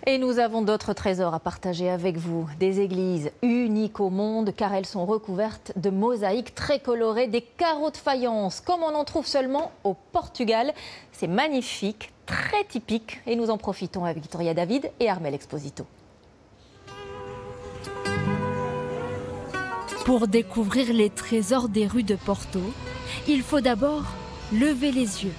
Et nous avons d'autres trésors à partager avec vous. Des églises uniques au monde car elles sont recouvertes de mosaïques très colorées, des carreaux de faïence comme on en trouve seulement au Portugal. C'est magnifique, très typique et nous en profitons avec Victoria David et Armelle Exposito. Pour découvrir les trésors des rues de Porto, il faut d'abord lever les yeux.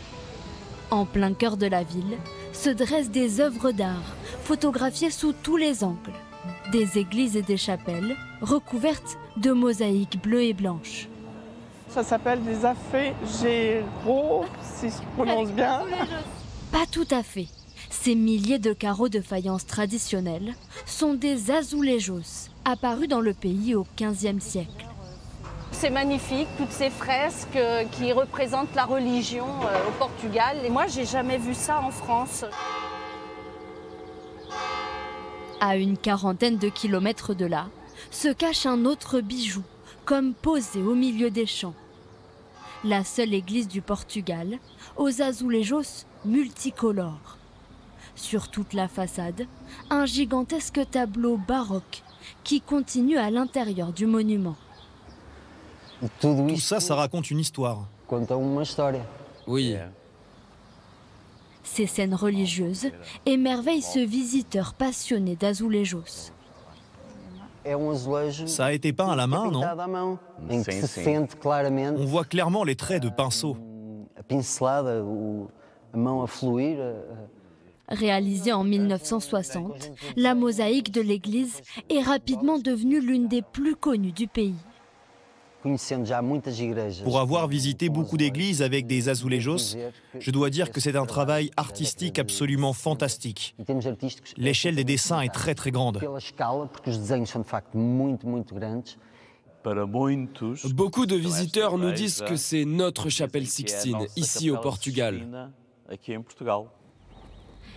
En plein cœur de la ville se dressent des œuvres d'art photographiées sous tous les angles. Des églises et des chapelles recouvertes de mosaïques bleues et blanches. Ça s'appelle des afegeiros, si je prononce bien. Pas tout à fait. Ces milliers de carreaux de faïence traditionnels sont des azulejos, apparus dans le pays au XVe siècle. C'est magnifique, toutes ces fresques qui représentent la religion au Portugal. Et moi, j'ai jamais vu ça en France. À une quarantaine de kilomètres de là, se cache un autre bijou, comme posé au milieu des champs. La seule église du Portugal, aux azulejos multicolores. Sur toute la façade, un gigantesque tableau baroque qui continue à l'intérieur du monument. Tout ça, ça raconte une histoire. Oui. Ces scènes religieuses émerveillent ce visiteur passionné d'azulejos. Ça a été peint à la main, non? On voit clairement les traits de pinceau. Réalisée en 1960, la mosaïque de l'église est rapidement devenue l'une des plus connues du pays. Pour avoir visité beaucoup d'églises avec des azulejos, je dois dire que c'est un travail artistique absolument fantastique. L'échelle des dessins est très très grande. Beaucoup de visiteurs nous disent que c'est notre chapelle Sixtine, ici au Portugal.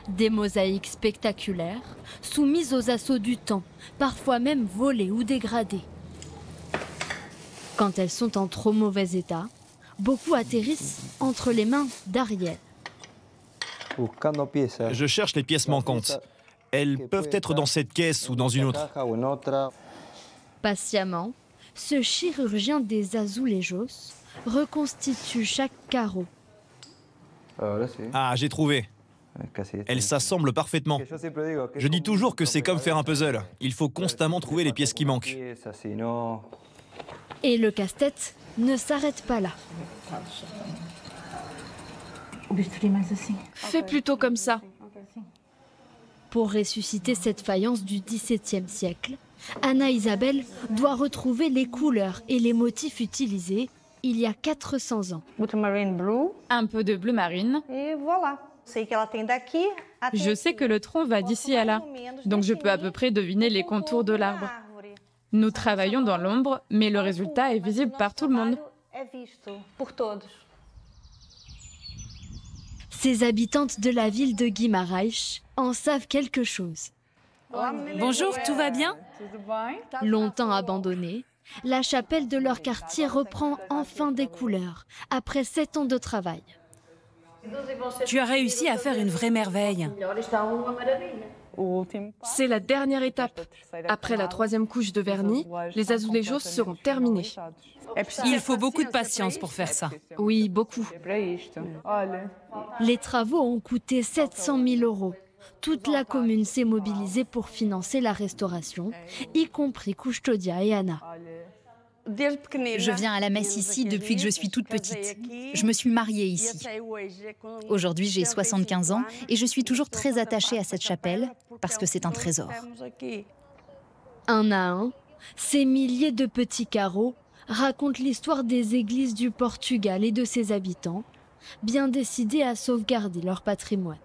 Des mosaïques spectaculaires, soumises aux assauts du temps, parfois même volées ou dégradées. Quand elles sont en trop mauvais état, beaucoup atterrissent entre les mains d'Ariel. Je cherche les pièces manquantes. Elles peuvent être dans cette caisse ou dans une autre. Patiemment, ce chirurgien des azulejos reconstitue chaque carreau. Ah, j'ai trouvé. Elles s'assemblent parfaitement. Je dis toujours que c'est comme faire un puzzle. Il faut constamment trouver les pièces qui manquent. Et le casse-tête ne s'arrête pas là. Fais plutôt comme ça. Pour ressusciter cette faïence du XVIIe siècle, Anna Isabel doit retrouver les couleurs et les motifs utilisés il y a 400 ans. Un peu de bleu marine. Et voilà. Je sais que le tronc va d'ici à là, donc je peux à peu près deviner les contours de l'arbre. Nous travaillons dans l'ombre, mais le résultat est visible par tout le monde. Ces habitantes de la ville de Guimarães en savent quelque chose. Bonjour, tout va bien? Longtemps abandonnée, la chapelle de leur quartier reprend enfin des couleurs, après 7 ans de travail. Tu as réussi à faire une vraie merveille. C'est la dernière étape. Après la 3e couche de vernis, les azulejos seront terminés. Il faut beaucoup de patience pour faire ça. Oui, beaucoup. Les travaux ont coûté 700 000 €. Toute la commune s'est mobilisée pour financer la restauration, y compris Custodia et Anna. Je viens à la messe ici depuis que je suis toute petite. Je me suis mariée ici. Aujourd'hui, j'ai 75 ans et je suis toujours très attachée à cette chapelle parce que c'est un trésor. Un à un, ces milliers de petits carreaux racontent l'histoire des églises du Portugal et de ses habitants, bien décidés à sauvegarder leur patrimoine.